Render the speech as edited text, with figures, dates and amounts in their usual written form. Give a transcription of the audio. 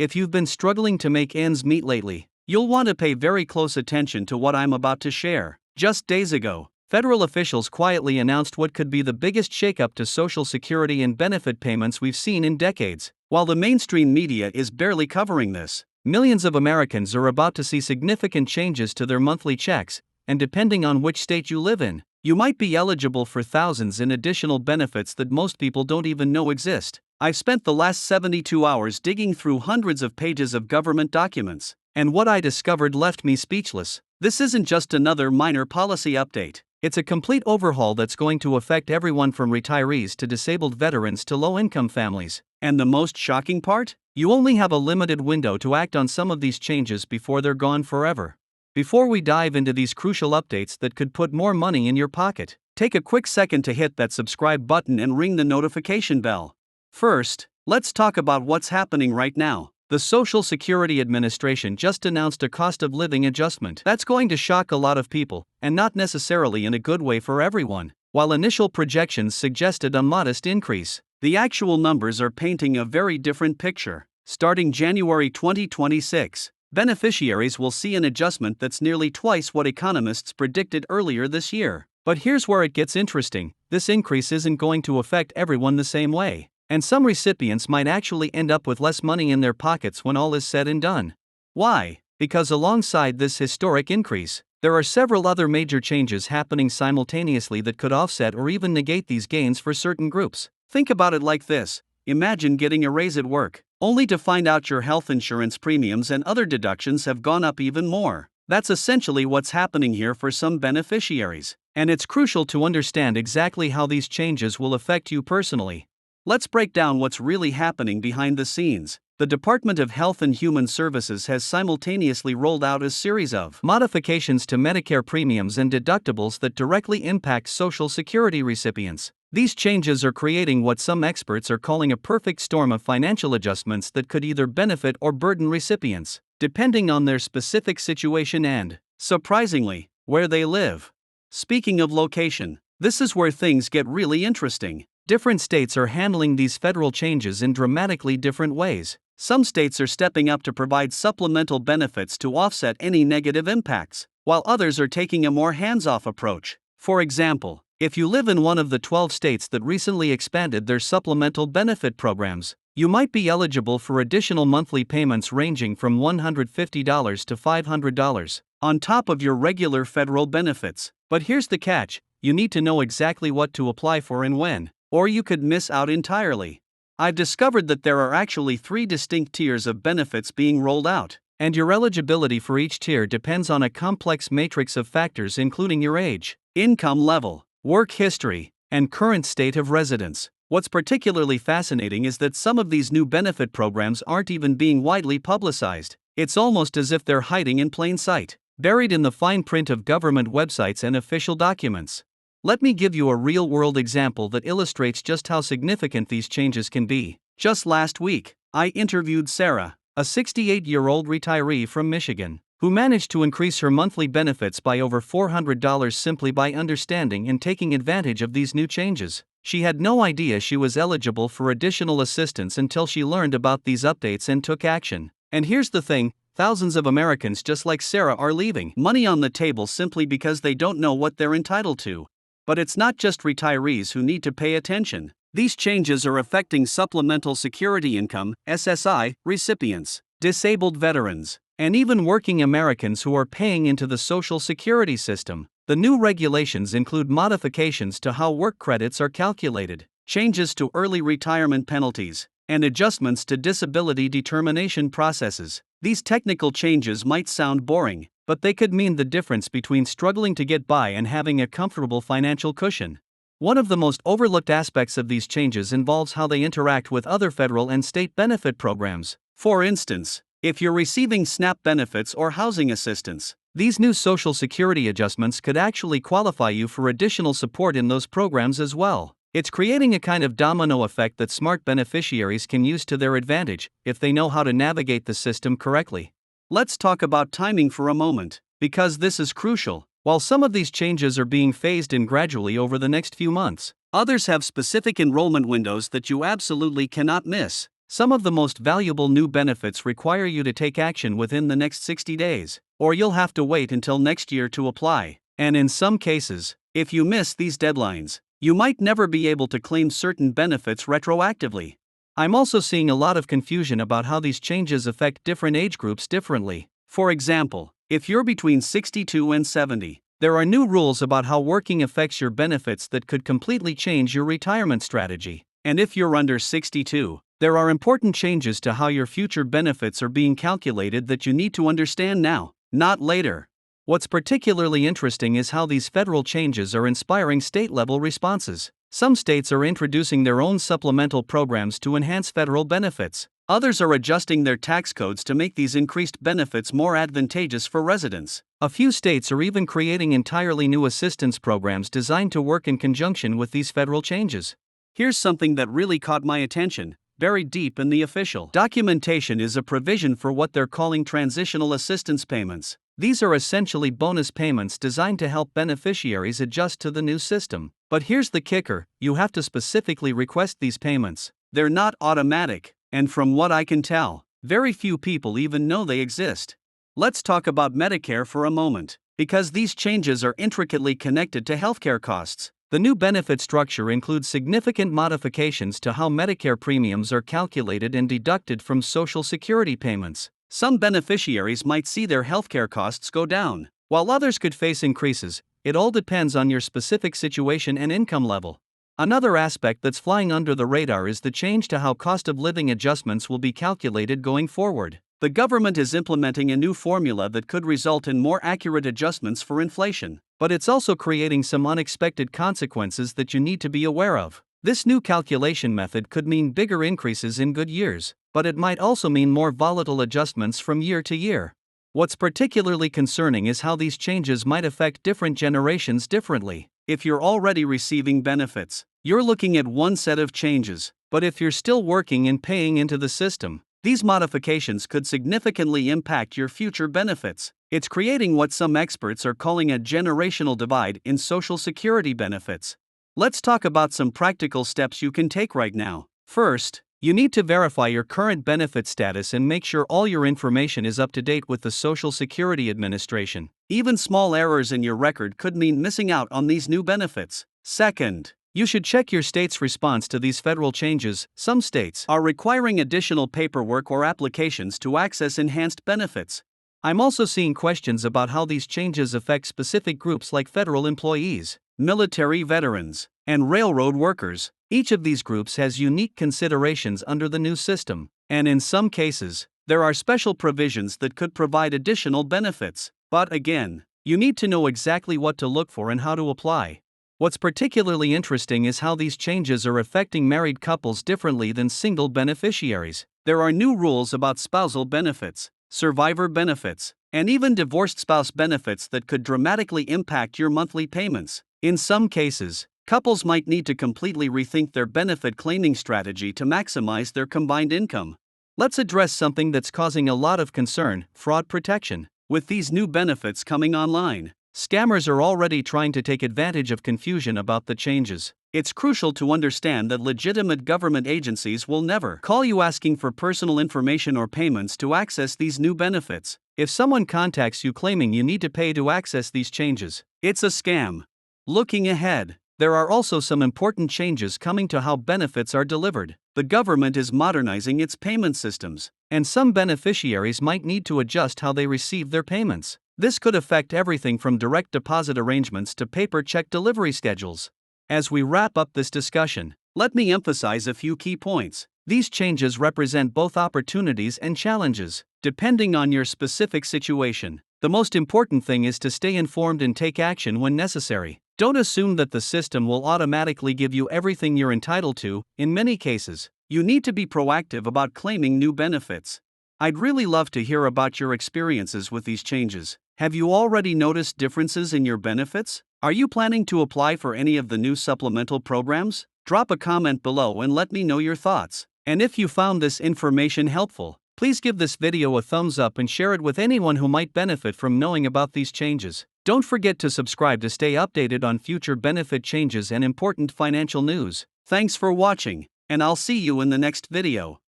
If you've been struggling to make ends meet lately, you'll want to pay very close attention to what I'm about to share. Just days ago, federal officials quietly announced what could be the biggest shakeup to Social Security and benefit payments we've seen in decades. While the mainstream media is barely covering this, millions of Americans are about to see significant changes to their monthly checks, and depending on which state you live in, you might be eligible for thousands in additional benefits that most people don't even know exist. I've spent the last 72 hours digging through hundreds of pages of government documents, and what I discovered left me speechless. This isn't just another minor policy update. It's a complete overhaul that's going to affect everyone from retirees to disabled veterans to low-income families. And the most shocking part? You only have a limited window to act on some of these changes before they're gone forever. Before we dive into these crucial updates that could put more money in your pocket, take a quick second to hit that subscribe button and ring the notification bell. First, let's talk about what's happening right now. The Social Security Administration just announced a cost of living adjustment that's going to shock a lot of people, and not necessarily in a good way for everyone. While initial projections suggested a modest increase, the actual numbers are painting a very different picture. Starting January 2026, beneficiaries will see an adjustment that's nearly twice what economists predicted earlier this year. But here's where it gets interesting. This increase isn't going to affect everyone the same way, and some recipients might actually end up with less money in their pockets when all is said and done. Why? Because alongside this historic increase, there are several other major changes happening simultaneously that could offset or even negate these gains for certain groups. Think about it like this. Imagine getting a raise at work, only to find out your health insurance premiums and other deductions have gone up even more. That's essentially what's happening here for some beneficiaries, and it's crucial to understand exactly how these changes will affect you personally. Let's break down what's really happening behind the scenes. The Department of Health and Human Services has simultaneously rolled out a series of modifications to Medicare premiums and deductibles that directly impact Social Security recipients. These changes are creating what some experts are calling a perfect storm of financial adjustments that could either benefit or burden recipients, depending on their specific situation and, surprisingly, where they live. Speaking of location, this is where things get really interesting. Different states are handling these federal changes in dramatically different ways. Some states are stepping up to provide supplemental benefits to offset any negative impacts, while others are taking a more hands-off approach. For example, if you live in one of the 12 states that recently expanded their supplemental benefit programs, you might be eligible for additional monthly payments ranging from $150 to $500, on top of your regular federal benefits. But here's the catch: you need to know exactly what to apply for and when, or you could miss out entirely. I've discovered that there are actually 3 distinct tiers of benefits being rolled out, and your eligibility for each tier depends on a complex matrix of factors including your age, income level, work history, and current state of residence. What's particularly fascinating is that some of these new benefit programs aren't even being widely publicized. It's almost as if they're hiding in plain sight, buried in the fine print of government websites and official documents. Let me give you a real-world example that illustrates just how significant these changes can be. Just last week, I interviewed Sarah, a 68-year-old retiree from Michigan, who managed to increase her monthly benefits by over $400 simply by understanding and taking advantage of these new changes. She had no idea she was eligible for additional assistance until she learned about these updates and took action. And here's the thing: thousands of Americans just like Sarah are leaving money on the table simply because they don't know what they're entitled to. But it's not just retirees who need to pay attention. These changes are affecting Supplemental Security Income (SSI) recipients, disabled veterans, and even working Americans who are paying into the Social Security system. The new regulations include modifications to how work credits are calculated, changes to early retirement penalties, and adjustments to disability determination processes. These technical changes might sound boring, but they could mean the difference between struggling to get by and having a comfortable financial cushion. One of the most overlooked aspects of these changes involves how they interact with other federal and state benefit programs. For instance, if you're receiving SNAP benefits or housing assistance, these new Social Security adjustments could actually qualify you for additional support in those programs as well. It's creating a kind of domino effect that smart beneficiaries can use to their advantage if they know how to navigate the system correctly. Let's talk about timing for a moment, because this is crucial. While some of these changes are being phased in gradually over the next few months, others have specific enrollment windows that you absolutely cannot miss. Some of the most valuable new benefits require you to take action within the next 60 days, or you'll have to wait until next year to apply. And in some cases, if you miss these deadlines, you might never be able to claim certain benefits retroactively. I'm also seeing a lot of confusion about how these changes affect different age groups differently. For example, if you're between 62 and 70, there are new rules about how working affects your benefits that could completely change your retirement strategy. And if you're under 62, there are important changes to how your future benefits are being calculated that you need to understand now, not later. What's particularly interesting is how these federal changes are inspiring state-level responses. Some states are introducing their own supplemental programs to enhance federal benefits. Others are adjusting their tax codes to make these increased benefits more advantageous for residents. A few states are even creating entirely new assistance programs designed to work in conjunction with these federal changes. Here's something that really caught my attention. Buried deep in the official documentation is a provision for what they're calling transitional assistance payments. These are essentially bonus payments designed to help beneficiaries adjust to the new system. But here's the kicker: you have to specifically request these payments. They're not automatic, and from what I can tell, very few people even know they exist. Let's talk about Medicare for a moment, because these changes are intricately connected to healthcare costs. The new benefit structure includes significant modifications to how Medicare premiums are calculated and deducted from Social Security payments. Some beneficiaries might see their healthcare costs go down, while others could face increases. It all depends on your specific situation and income level. Another aspect that's flying under the radar is the change to how cost of living adjustments will be calculated going forward. The government is implementing a new formula that could result in more accurate adjustments for inflation, but it's also creating some unexpected consequences that you need to be aware of. This new calculation method could mean bigger increases in good years, but it might also mean more volatile adjustments from year to year. What's particularly concerning is how these changes might affect different generations differently. If you're already receiving benefits, you're looking at one set of changes, but if you're still working and paying into the system, these modifications could significantly impact your future benefits. It's creating what some experts are calling a generational divide in Social Security benefits. Let's talk about some practical steps you can take right now. First, you need to verify your current benefit status and make sure all your information is up to date with the Social Security Administration. Even small errors in your record could mean missing out on these new benefits. Second, you should check your state's response to these federal changes. Some states are requiring additional paperwork or applications to access enhanced benefits. I'm also seeing questions about how these changes affect specific groups like federal employees, military veterans, and railroad workers. Each of these groups has unique considerations under the new system, and in some cases, there are special provisions that could provide additional benefits. But again, you need to know exactly what to look for and how to apply. What's particularly interesting is how these changes are affecting married couples differently than single beneficiaries. There are new rules about spousal benefits, survivor benefits, and even divorced spouse benefits that could dramatically impact your monthly payments. In some cases, couples might need to completely rethink their benefit claiming strategy to maximize their combined income. Let's address something that's causing a lot of concern: fraud protection. With these new benefits coming online, scammers are already trying to take advantage of confusion about the changes. It's crucial to understand that legitimate government agencies will never call you asking for personal information or payments to access these new benefits. If someone contacts you claiming you need to pay to access these changes, it's a scam. Looking ahead, there are also some important changes coming to how benefits are delivered. The government is modernizing its payment systems, and some beneficiaries might need to adjust how they receive their payments. This could affect everything from direct deposit arrangements to paper check delivery schedules. As we wrap up this discussion, let me emphasize a few key points. These changes represent both opportunities and challenges, depending on your specific situation. The most important thing is to stay informed and take action when necessary. Don't assume that the system will automatically give you everything you're entitled to. In many cases, you need to be proactive about claiming new benefits. I'd really love to hear about your experiences with these changes. Have you already noticed differences in your benefits? Are you planning to apply for any of the new supplemental programs? Drop a comment below and let me know your thoughts. And if you found this information helpful, please give this video a thumbs up and share it with anyone who might benefit from knowing about these changes. Don't forget to subscribe to stay updated on future benefit changes and important financial news. Thanks for watching, and I'll see you in the next video.